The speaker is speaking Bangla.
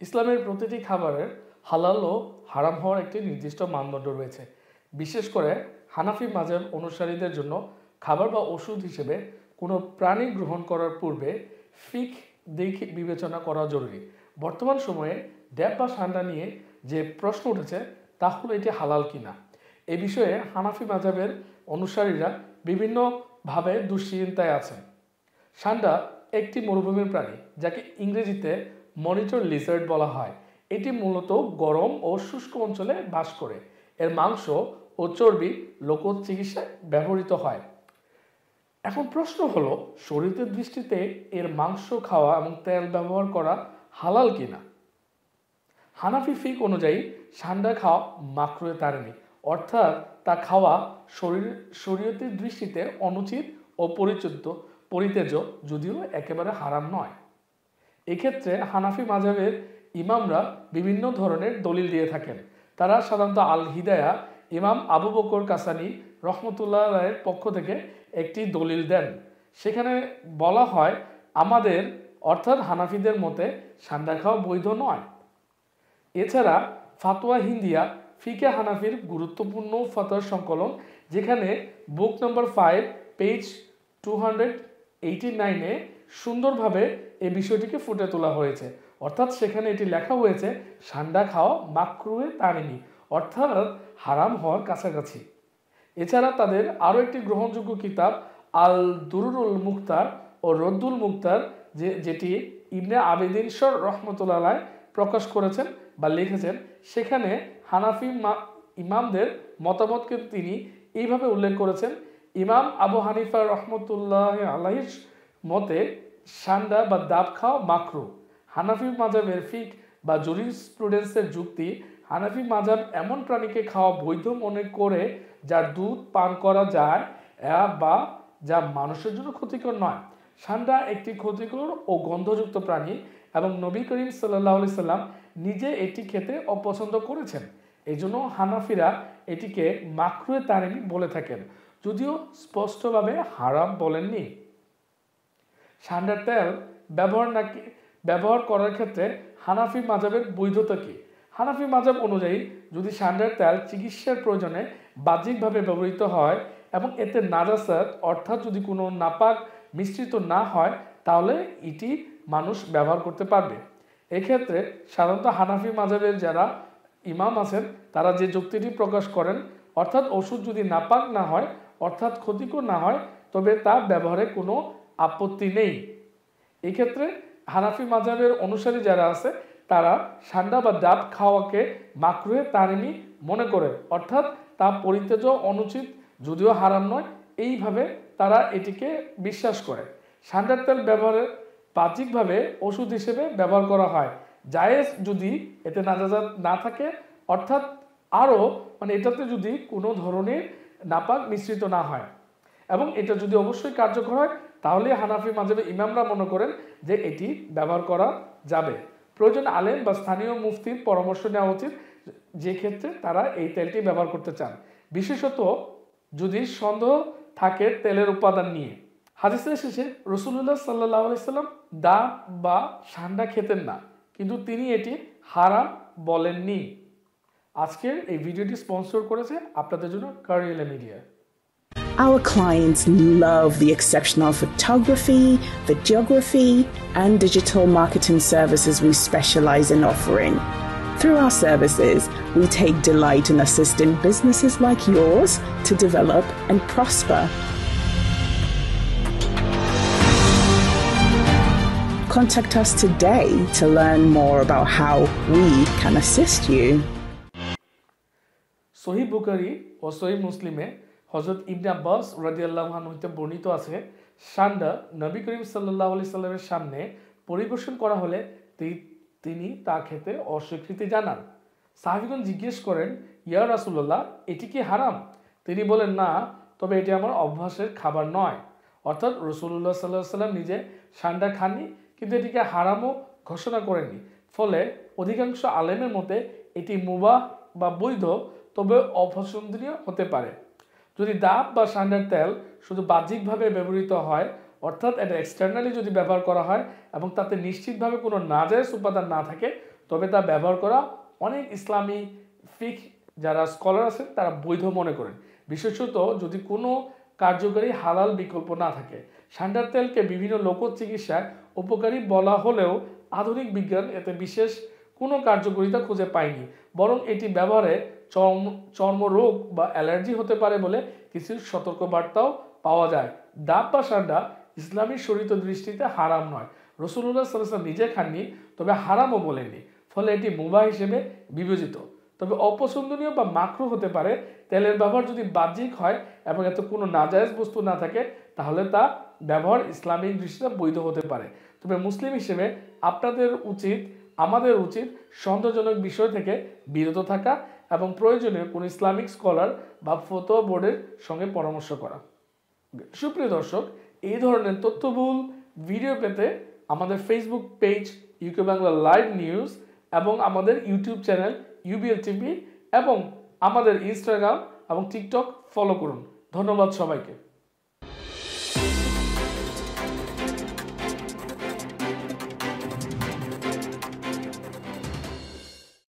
ইসলামের প্রতিটি খাবারের হালাল ও হারাম হওয়ার একটি নির্দিষ্ট মানদণ্ড রয়েছে। বিশেষ করে হানাফি মাযহাব অনুসারীদের জন্য খাবার বা ওষুধ হিসেবে কোনো প্রাণী গ্রহণ করার পূর্বে ফিকহ দিক বিবেচনা করা জরুরি। বর্তমান সময়ে ড্যাব বা সান্ডা নিয়ে যে প্রশ্ন উঠেছে তা হলো এটি হালাল কিনা। এ বিষয়ে হানাফি মাযহাবের অনুসারীরা বিভিন্নভাবে দুশ্চিন্তায় আছেন। সান্ডা একটি মরুভূমির প্রাণী যাকে ইংরেজিতে মনিটর লিজার্ড বলা হয়। এটি মূলত গরম ও শুষ্ক অঞ্চলে বাস করে। এর মাংস ও চর্বি লোকজ চিকিৎসায় ব্যবহৃত হয়। এখন প্রশ্ন হলো, শরীয়তের দৃষ্টিতে এর মাংস খাওয়া এবং তেল ব্যবহার করা হালাল কিনা। হানাফি ফিকহ অনুযায়ী সান্ডা খাওয়া মাকরুহে তাহরিমি, অর্থাৎ তা খাওয়া শরীয়তের দৃষ্টিতে অনুচিত ও পরিত্যাজ্য, যদিও একেবারে হারাম নয়। এক্ষেত্রে হানাফি মাযহাবের ইমামরা বিভিন্ন ধরনের দলিল দিয়ে থাকেন। তারা সাধারণত আল হিদায়া ইমাম আবু বকর কাসানি রহমতুল্লাহ রায়ের পক্ষ থেকে একটি দলিল দেন। সেখানে বলা হয়, আমাদের অর্থাৎ হানাফিদের মতে সান্ডা খাওয়া বৈধ নয়। এছাড়া ফাতোয়া হিন্দিয়া ফিকে হানাফির গুরুত্বপূর্ণ ফতোয়ার সংকলন, যেখানে বুক নম্বর 5 পেজ 289-এ সুন্দরভাবে এই বিষয়টিকে ফুটে তোলা হয়েছে। অর্থাৎ সেখানে এটি লেখা হয়েছে সান্ডা খাওয়া মাকরুহে তাহরিমি, অর্থাৎ হারাম হওয়ার কাছাকাছি। এছাড়া তাদের আরও একটি গ্রহণযোগ্য কিতাব আল দুরুরুল মুখতার ও রদ্দুল মুখতার, যেটি ইবনে আবেদিন রহমতুল্লাহ আলাইহি প্রকাশ করেছেন বা লিখেছেন, সেখানে হানাফি ইমামদের মতামতকে তিনি এইভাবে উল্লেখ করেছেন। ইমাম আবু হানিফা রহমতুল্লাহ আলাইহির মতে সান্ডা বা দাব খাওয়া মাকরুহ। হানাফি মাযহাবের ফিকহ বা জুরিসপ্রুডেন্সের যুক্তি, হানাফি মাযহাব এমন প্রাণীকে খাওয়া বৈধ মনে করে যার দুধ পান করা যায় বা যা মানুষের জন্য ক্ষতিকর নয়। সান্ডা একটি ক্ষতিকর ও গন্ধযুক্ত প্রাণী এবং নবী করিম সাল্লাল্লাহু আলাইহি সাল্লাম নিজে এটি খেতে অপছন্দ করেছেন। এই জন্য হানাফিরা এটিকে মাকরুহে তাহরিমি বলে থাকেন, যদিও স্পষ্টভাবে হারাম বলেননি। সান্ডার তেল ব্যবহার করার ক্ষেত্রে হানাফি মাযহাবের বৈধতা কি? হানাফি মাযহাব অনুযায়ী যদি সান্ডার তেল চিকিৎসার প্রয়োজনে বাহ্যিকভাবে ব্যবহৃত হয় এবং এতে নাজাসাত অর্থাৎ যদি কোনো নাপাক মিশ্রিত না হয়, তাহলে এটি মানুষ ব্যবহার করতে পারবে। এক্ষেত্রে সাধারণত হানাফি মাযহাবের যারা ইমাম আছেন তারা যে যুক্তিটি প্রকাশ করেন, অর্থাৎ ওষুধ যদি নাপাক না হয় অর্থাৎ ক্ষতিকর না হয়, তবে তা ব্যবহারে কোনো আপত্তি নেই। এক্ষেত্রে হানাফি মাযহাবের অনুসারী যারা আছে তারা সান্ডা বা ডাব খাওয়াকে মাকরুহে তাহরিমি মনে করে, অর্থাৎ তা পরিত্যাজ্য, অনুচিত, যদিও হারাম নয়, এইভাবে তারা এটিকে বিশ্বাস করে। সান্ডার তেল ব্যবহারের বাহ্যিকভাবে ওষুধ হিসেবে ব্যবহার করা হয়, জায়েজ যদি এতে নাজাজাত না থাকে, অর্থাৎ আরও এটাতে যদি কোনো ধরনের নাপাক মিশ্রিত না হয় এবং এটা যদি অবশ্যই কার্যকর হয়, তাহলে হানাফি মাযহাবের ইমামরা মনে করেন যে এটি ব্যবহার করা যাবে। প্রয়োজন আলেম বা স্থানীয় মুফতির পরামর্শ নেওয়া উচিত, যে ক্ষেত্রে তারা এই তেলটি ব্যবহার করতে চান, বিশেষত যদি সন্দেহ থাকে তেলের উপাদান নিয়ে। হাদিসের শেষে রাসূলুল্লাহ সাল্লাল্লাহু আলাইহি সাল্লাম ডাব বা সান্ডা খেতেন না, কিন্তু তিনি এটি হারাম বলেননি। আজকের এই ভিডিওটি স্পন্সর করেছে আপনাদের জন্য কারিয়েলা media. Our clients love the exceptional photography, videography, and digital marketing services we specialize in offering. Through our services, we take delight in assisting businesses like yours to develop and prosper. Contact us today to learn more about how we can assist you. সহিহ বুখারী ও সহিহ মুসলিমে হযরত ইবনে আব্বাস রাদিয়াল্লাহু আনহু হতে বর্ণিত আছে, সান্ডা নবী করিম সাল্লাল্লাহু আলাইহি সাল্লামের সামনে পরিবেশন করা হলে তিনি তা খেতে অস্বীকৃতি জানান। সাহাবীগণ জিজ্ঞেস করেন, ইয়া রাসূলুল্লাহ, এটি কি হারাম? তিনি বলেন, না, তবে এটি আমার অভ্যাসের খাবার নয়। অর্থাৎ রাসূলুল্লাহ সাল্লাল্লাহু আলাইহি সাল্লাম নিজে সান্ডা খাননি, কিন্তু এটিকে হারামও ঘোষণা করেননি। ফলে অধিকাংশ আলেমের মতে এটি মুবাহ বা বৈধ, তবে অপছন্দনীয় হতে পারে। যদি ডাব বা সান্ডার তেল শুধু বাহ্যিকভাবে ব্যবহৃত হয়, অর্থাৎ এটা এক্সটার্নালি যদি ব্যবহার করা হয় এবং তাতে নিশ্চিতভাবে কোনো নাজায়েজ উপাদান না থাকে, তবে তা ব্যবহার করা অনেক ইসলামী ফিক যারা স্কলার আছেন তারা বৈধ মনে করেন, বিশেষত যদি কোনো কার্যকরী হালাল বিকল্প না থাকে। সান্ডার তেলকে বিভিন্ন লোক চিকিৎসায় উপকারী বলা হলেও আধুনিক বিজ্ঞান এতে বিশেষ কোনো কার্যকারিতা খুঁজে পায়নি, বরং এটি ব্যবহারে চর্মরোগ বা অ্যালার্জি হতে পারে বলে কিছু সতর্কবার্তাও পাওয়া যায়। ডাব বা সান্ডা ইসলামী শরীয়ত দৃষ্টিতে হারাম নয়, রাসূলুল্লাহ সাল্লাল্লাহু আলাইহি ওয়াসাল্লাম নিজে খাননি, তবে হারামও বলেননি, ফলে এটি মুবাহ হিসেবে বিবেচিত। তবে অপছন্দনীয় বা মাকরুহ হতে পারে। তেলের ব্যবহার যদি বাহ্যিক হয় এবং এতে কোনো নাজায়েজ বস্তু না থাকে তাহলে তা ব্যবহার ইসলামিক দৃষ্টিতে বৈধ হতে পারে। তবে মুসলিম হিসেবে আমাদের উচিত সন্দেহজনক বিষয় থেকে বিরত থাকা এবং প্রয়োজনীয় কোনো ইসলামিক স্কলার বা ফতোয়া বোর্ডের সঙ্গে পরামর্শ করা। সুপ্রিয় দর্শক, এই ধরনের তথ্যবহুল ভিডিও পেতে আমাদের Facebook page UK Bangla live news এবং আমাদের ইউটিউব চ্যানেল UBL TV এবং আমাদের ইনস্টাগ্রাম এবং টিকটক ফলো করুন। ধন্যবাদ সবাইকে।